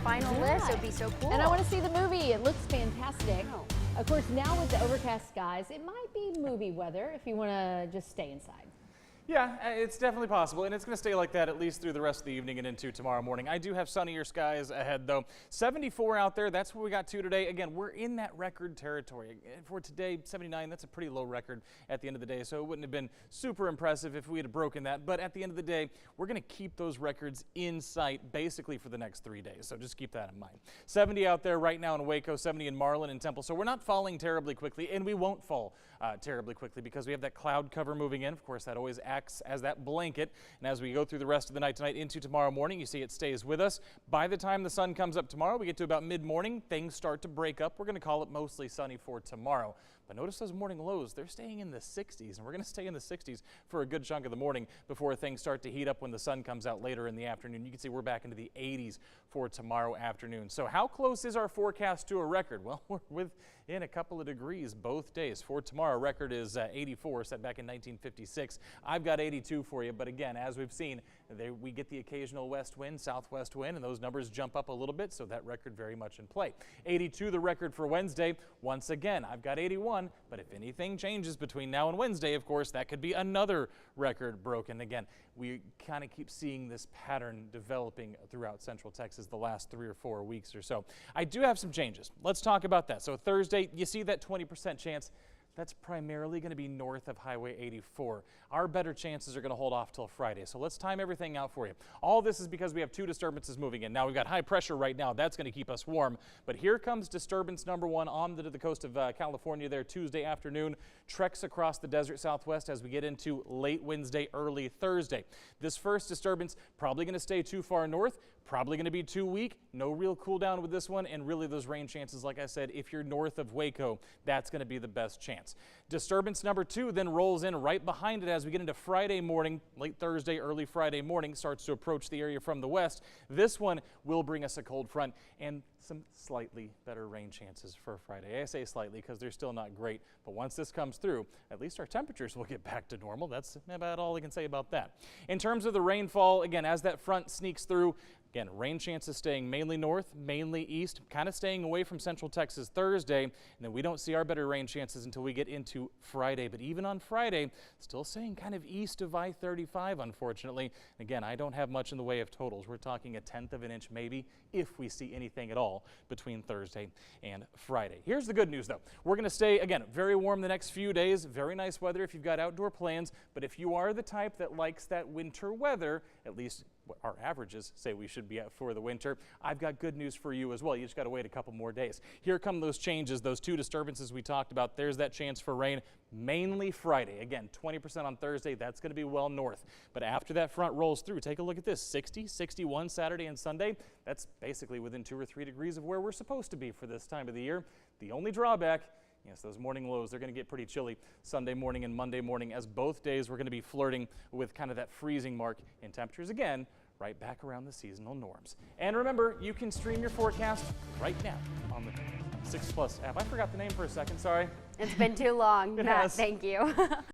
final list. It would be so cool. And I want to see the movie. It looks fantastic. Oh. Of course, now with the overcast skies, it might be movie weather if you want to just stay inside. Yeah, it's definitely possible, and it's going to stay like that at least through the rest of the evening and into tomorrow morning. I do have sunnier skies ahead, though. 74 out there, that's what we got to today. Again, we're in that record territory. For today, 79, that's a pretty low record at the end of the day, so it wouldn't have been super impressive if we had broken that. But at the end of the day, we're going to keep those records in sight basically for the next 3 days, so just keep that in mind. 70 out there right now in Waco, 70 in Marlin and Temple, so we're not falling terribly quickly, and we won't fall terribly quickly because we have that cloud cover moving in. Of course, that always acts as that blanket, and as we go through the rest of the night tonight into tomorrow morning, you see it stays with us. By the time the sun comes up tomorrow, we get to about mid-morning, things start to break up. We're going to call it mostly sunny for tomorrow. But notice those morning lows, they're staying in the 60s, and we're going to stay in the 60s for a good chunk of the morning before things start to heat up when the sun comes out later in the afternoon. You can see we're back into the 80s for tomorrow afternoon. So how close is our forecast to a record? Well, we're within a couple of degrees both days. For tomorrow, record is 84, set back in 1956. I've got 82 for you, but again, as we've seen, we get the occasional west wind, southwest wind, and those numbers jump up a little bit, so that record very much in play. 82 the record for Wednesday. Once again, I've got 81. But if anything changes between now and Wednesday, of course, that could be another record broken. Again, we kind of keep seeing this pattern developing throughout Central Texas the last 3 or 4 weeks or so. I do have some changes. Let's talk about that. So Thursday, you see that 20% chance. That's primarily going to be north of Highway 84. Our better chances are going to hold off till Friday. So let's time everything out for you. All this is because we have 2 disturbances moving in. Now we've got high pressure right now. That's going to keep us warm. But here comes disturbance number 1 on the coast of California there Tuesday afternoon. Treks across the desert southwest as we get into late Wednesday, early Thursday. This first disturbance probably going to stay too far north. Probably going to be too weak. No real cool down with this one. And really those rain chances, like I said, if you're north of Waco, that's going to be the best chance. Disturbance number 2 then rolls in right behind it as we get into Friday morning, late Thursday, early Friday morning, starts to approach the area from the west. This one will bring us a cold front and some slightly better rain chances for Friday. I say slightly because they're still not great, but once this comes through, at least our temperatures will get back to normal. That's about all I can say about that. In terms of the rainfall, again, as that front sneaks through, again, rain chances staying mainly north, mainly east, kind of staying away from Central Texas Thursday, and then we don't see our better rain chances until we get into Friday. But even on Friday, still staying kind of east of I-35, unfortunately. Again, I don't have much in the way of totals. We're talking 1/10 of an inch maybe, if we see anything at all between Thursday and Friday. Here's the good news, though. We're going to stay, again, very warm the next few days. Very nice weather if you've got outdoor plans. But if you are the type that likes that winter weather, at least what our averages say we should be at for the winter, I've got good news for you as well. You just got to wait a couple more days. Here come those changes, those 2 disturbances we talked about. There's that chance for rain, mainly Friday. Again, 20% on Thursday. That's going to be well north. But after that front rolls through, take a look at this. 60, 61 Saturday and Sunday. That's basically within 2 or 3 degrees of where we're supposed to be for this time of the year. The only drawback, yes, those morning lows, they're going to get pretty chilly Sunday morning and Monday morning, as both days we're going to be flirting with kind of that freezing mark in temperatures again, right back around the seasonal norms. And remember, you can stream your forecast right now on the 6 Plus app. I forgot the name for a second, sorry. It's been too long. Matt, has. thank you.